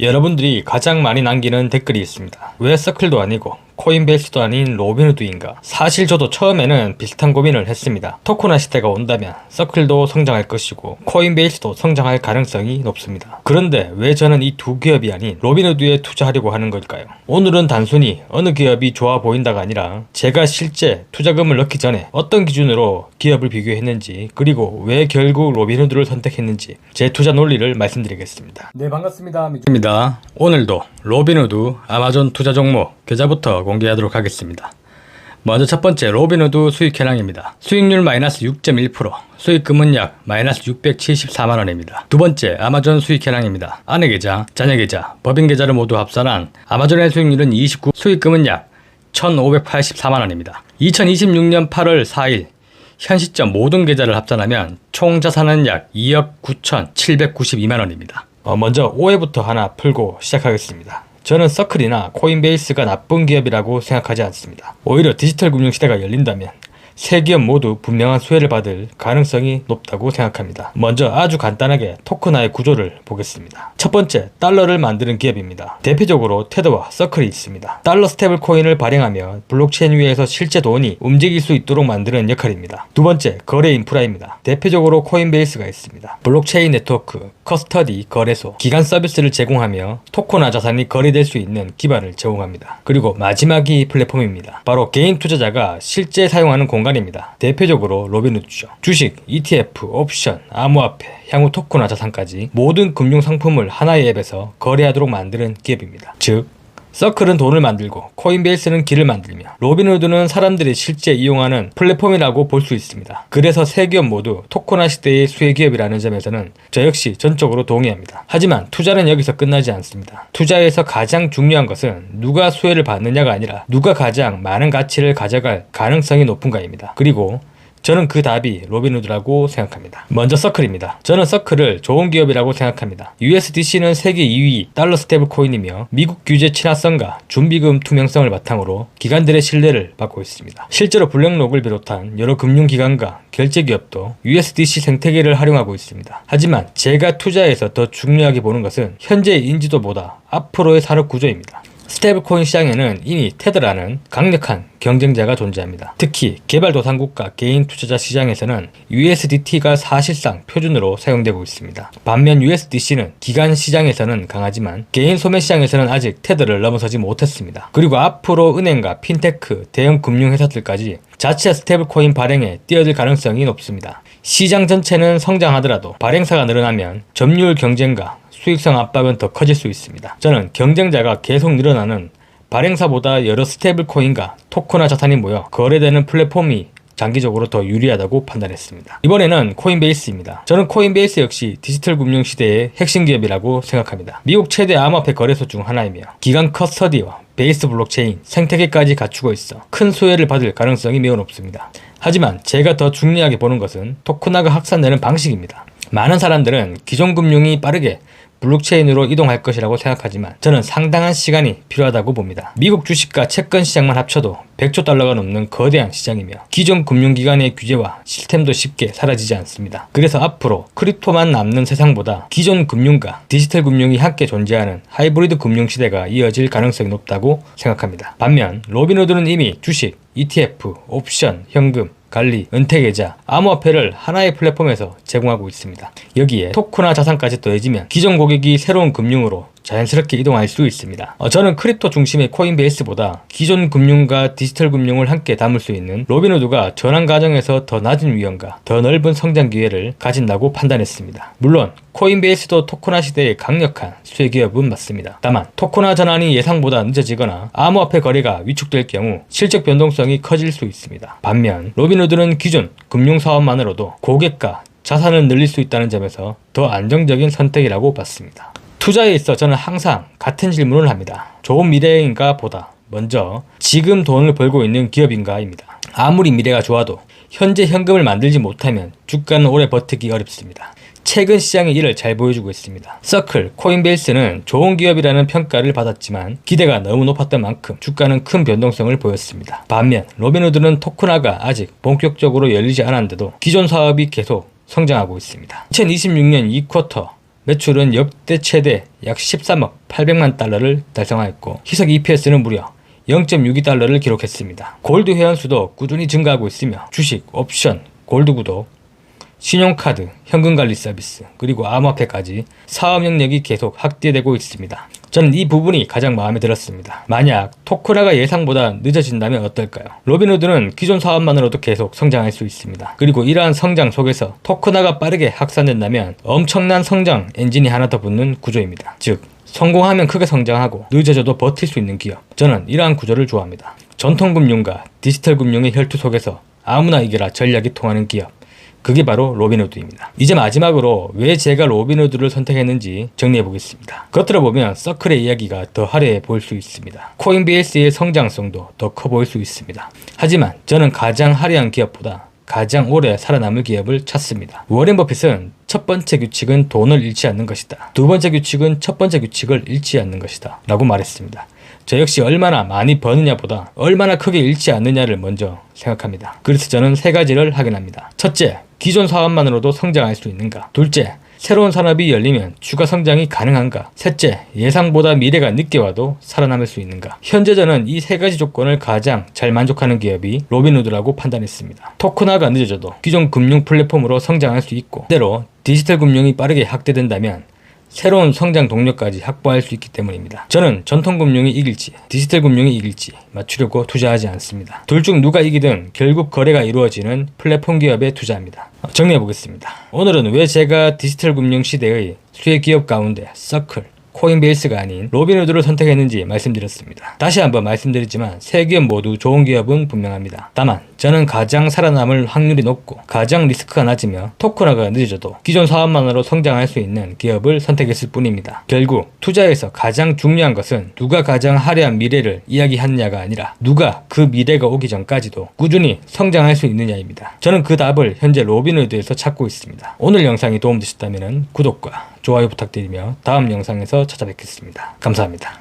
여러분들이 가장 많이 남기는 댓글이 있습니다. 왜 서클도 아니고 코인베이스도 아닌 로빈후드인가? 사실 저도 처음에는 비슷한 고민을 했습니다. 토코나 시대가 온다면 서클도 성장할 것이고 코인베이스도 성장할 가능성이 높습니다. 그런데 왜 저는 이 두 기업이 아닌 로빈후드에 투자하려고 하는 걸까요? 오늘은 단순히 어느 기업이 좋아 보인다가 아니라 제가 실제 투자금을 넣기 전에 어떤 기준으로 기업을 비교했는지, 그리고 왜 결국 로빈후드를 선택했는지 제 투자 논리를 말씀드리겠습니다. 네, 반갑습니다. 미주입니다. 오늘도 로빈후드 아마존 투자 종목 계좌부터 공개하도록 하겠습니다. 먼저 첫 번째, 로빈후드 수익 현황입니다. 수익률 마이너스 6.1%, 수익금은 약 마이너스 674만원입니다. 두 번째, 아마존 수익 현황입니다. 아내 계좌, 자녀 계좌, 법인 계좌를 모두 합산한 아마존의 수익률은 29%, 수익금은 약 1,584만원입니다. 2026년 8월 4일 현 시점 모든 계좌를 합산하면 총 자산은 약 2억 9,792만원입니다. 먼저 오해부터 하나 풀고 시작하겠습니다. 저는 서클이나 코인베이스가 나쁜 기업이라고 생각하지 않습니다. 오히려 디지털 금융 시대가 열린다면 세 기업 모두 분명한 수혜를 받을 가능성이 높다고 생각합니다. 먼저 아주 간단하게 토큰화의 구조를 보겠습니다. 첫 번째, 달러를 만드는 기업입니다. 대표적으로 테더와 서클이 있습니다. 달러 스테이블 코인을 발행하며 블록체인 위에서 실제 돈이 움직일 수 있도록 만드는 역할입니다. 두 번째, 거래 인프라입니다. 대표적으로 코인베이스가 있습니다. 블록체인 네트워크, 커스터디, 거래소, 기간 서비스를 제공하며 토큰화 자산이 거래될 수 있는 기반을 제공합니다. 그리고 마지막이 플랫폼입니다. 바로 개인 투자자가 실제 사용하는 공간입니다. 대표적으로 로빈후드죠. 주식, ETF, 옵션, 암호화폐, 향후 토큰화 자산까지 모든 금융 상품을 하나의 앱에서 거래하도록 만드는 기업입니다. 즉, 서클은 돈을 만들고 코인베이스는 길을 만들며 로빈후드는 사람들이 실제 이용하는 플랫폼이라고 볼 수 있습니다. 그래서 세 기업 모두 토큰화 시대의 수혜 기업이라는 점에서는 저 역시 전적으로 동의합니다. 하지만 투자는 여기서 끝나지 않습니다. 투자에서 가장 중요한 것은 누가 수혜를 받느냐가 아니라 누가 가장 많은 가치를 가져갈 가능성이 높은가입니다. 그리고 저는 그 답이 로빈후드라고 생각합니다. 먼저 서클입니다. 저는 서클을 좋은 기업이라고 생각합니다. USDC는 세계 2위 달러 스테이블 코인이며 미국 규제 친화성과 준비금 투명성을 바탕으로 기관들의 신뢰를 받고 있습니다. 실제로 블랙록을 비롯한 여러 금융기관과 결제기업도 USDC 생태계를 활용하고 있습니다. 하지만 제가 투자에서 더 중요하게 보는 것은 현재의 인지도보다 앞으로의 산업 구조입니다. 스테이블코인 시장에는 이미 테더라는 강력한 경쟁자가 존재합니다. 특히 개발도상국과 개인 투자자 시장에서는 USDT가 사실상 표준으로 사용되고 있습니다. 반면 USDC는 기관 시장에서는 강하지만 개인 소매 시장에서는 아직 테더를 넘어서지 못했습니다. 그리고 앞으로 은행과 핀테크, 대형 금융회사들까지 자체 스테이블코인 발행에 뛰어들 가능성이 높습니다. 시장 전체는 성장하더라도 발행사가 늘어나면 점유율 경쟁과 수익성 압박은 더 커질 수 있습니다. 저는 경쟁자가 계속 늘어나는 발행사보다 여러 스테이블 코인과 토큰화 자산이 모여 거래되는 플랫폼이 장기적으로 더 유리하다고 판단했습니다. 이번에는 코인베이스입니다. 저는 코인베이스 역시 디지털 금융 시대의 핵심 기업이라고 생각합니다. 미국 최대 암호화폐 거래소 중 하나이며 기간 커스터디와 베이스 블록체인 생태계까지 갖추고 있어 큰 수혜를 받을 가능성이 매우 높습니다. 하지만 제가 더 중요하게 보는 것은 토큰화가 확산되는 방식입니다. 많은 사람들은 기존 금융이 빠르게 블록체인으로 이동할 것이라고 생각하지만 저는 상당한 시간이 필요하다고 봅니다. 미국 주식과 채권 시장만 합쳐도 100조 달러가 넘는 거대한 시장이며 기존 금융기관의 규제와 시스템도 쉽게 사라지지 않습니다. 그래서 앞으로 크립토만 남는 세상보다 기존 금융과 디지털 금융이 함께 존재하는 하이브리드 금융 시대가 이어질 가능성이 높다고 생각합니다. 반면 로빈후드는 이미 주식, ETF, 옵션, 현금, 관리, 은퇴계좌, 암호화폐를 하나의 플랫폼에서 제공하고 있습니다. 여기에 토큰화 자산까지 더해지면 기존 고객이 새로운 금융으로 자연스럽게 이동할 수 있습니다. 저는 크립토 중심의 코인베이스보다 기존 금융과 디지털 금융을 함께 담을 수 있는 로빈후드가 전환 과정에서 더 낮은 위험과 더 넓은 성장 기회를 가진다고 판단했습니다. 물론 코인베이스도 토큰화 시대의 강력한 수혜 기업은 맞습니다. 다만 토큰화 전환이 예상보다 늦어지거나 암호화폐 거래가 위축될 경우 실적 변동성이 커질 수 있습니다. 반면 로빈후드는 기존 금융사업만으로도 고객과 자산을 늘릴 수 있다는 점에서 더 안정적인 선택이라고 봤습니다. 투자에 있어 저는 항상 같은 질문을 합니다. 좋은 미래인가 보다 먼저 지금 돈을 벌고 있는 기업인가입니다. 아무리 미래가 좋아도 현재 현금을 만들지 못하면 주가는 오래 버티기 어렵습니다. 최근 시장이 이를 잘 보여주고 있습니다. 서클, 코인베이스는 좋은 기업이라는 평가를 받았지만 기대가 너무 높았던 만큼 주가는 큰 변동성을 보였습니다. 반면 로빈후드는 토큰화가 아직 본격적으로 열리지 않았는데도 기존 사업이 계속 성장하고 있습니다. 2026년 2쿼터 매출은 역대 최대 약 13억 800만 달러를 달성하였고 희석 EPS는 무려 0.62달러를 기록했습니다. 골드 회원수도 꾸준히 증가하고 있으며 주식, 옵션, 골드 구독, 신용카드, 현금관리 서비스, 그리고 암호화폐까지 사업 영역이 계속 확대되고 있습니다. 저는 이 부분이 가장 마음에 들었습니다. 만약 토크나가 예상보다 늦어진다면 어떨까요? 로빈후드는 기존 사업만으로도 계속 성장할 수 있습니다. 그리고 이러한 성장 속에서 토크나가 빠르게 확산된다면 엄청난 성장 엔진이 하나 더 붙는 구조입니다. 즉 성공하면 크게 성장하고 늦어져도 버틸 수 있는 기업. 저는 이러한 구조를 좋아합니다. 전통금융과 디지털금융의 혈투 속에서 아무나 이겨라 전략이 통하는 기업. 그게 바로 로빈후드입니다. 이제 마지막으로 왜 제가 로빈후드를 선택했는지 정리해 보겠습니다. 겉으로 보면 서클의 이야기가 더 화려해 보일 수 있습니다. 코인베이스의 성장성도 더 커 보일 수 있습니다. 하지만 저는 가장 화려한 기업보다 가장 오래 살아남을 기업을 찾습니다. 워렌 버핏은 첫 번째 규칙은 돈을 잃지 않는 것이다. 두 번째 규칙은 첫 번째 규칙을 잃지 않는 것이다. 라고 말했습니다. 저 역시 얼마나 많이 버느냐보다 얼마나 크게 잃지 않느냐를 먼저 생각합니다. 그래서 저는 세 가지를 확인합니다. 첫째, 기존 사업만으로도 성장할 수 있는가? 둘째, 새로운 산업이 열리면 추가 성장이 가능한가? 셋째, 예상보다 미래가 늦게 와도 살아남을 수 있는가? 현재 저는 이 세 가지 조건을 가장 잘 만족하는 기업이 로빈후드라고 판단했습니다. 토크나가 늦어져도 기존 금융 플랫폼으로 성장할 수 있고 때로 디지털 금융이 빠르게 확대된다면 새로운 성장 동력까지 확보할 수 있기 때문입니다. 저는 전통금융이 이길지 디지털 금융이 이길지 맞추려고 투자하지 않습니다. 둘 중 누가 이기든 결국 거래가 이루어지는 플랫폼 기업에 투자합니다. 정리해 보겠습니다. 오늘은 왜 제가 디지털 금융 시대의 수혜 기업 가운데 서클, 코인베이스가 아닌 로빈후드를 선택했는지 말씀드렸습니다. 다시 한번 말씀드리지만 세 기업 모두 좋은 기업은 분명합니다. 다만 저는 가장 살아남을 확률이 높고 가장 리스크가 낮으며 토크나가 늦어져도 기존 사업만으로 성장할 수 있는 기업을 선택했을 뿐입니다. 결국 투자에서 가장 중요한 것은 누가 가장 화려한 미래를 이야기하느냐가 아니라 누가 그 미래가 오기 전까지도 꾸준히 성장할 수 있느냐입니다. 저는 그 답을 현재 로빈후드에서 찾고 있습니다. 오늘 영상이 도움되셨다면 구독과 좋아요 부탁드리며 다음 영상에서 찾아뵙겠습니다. 감사합니다.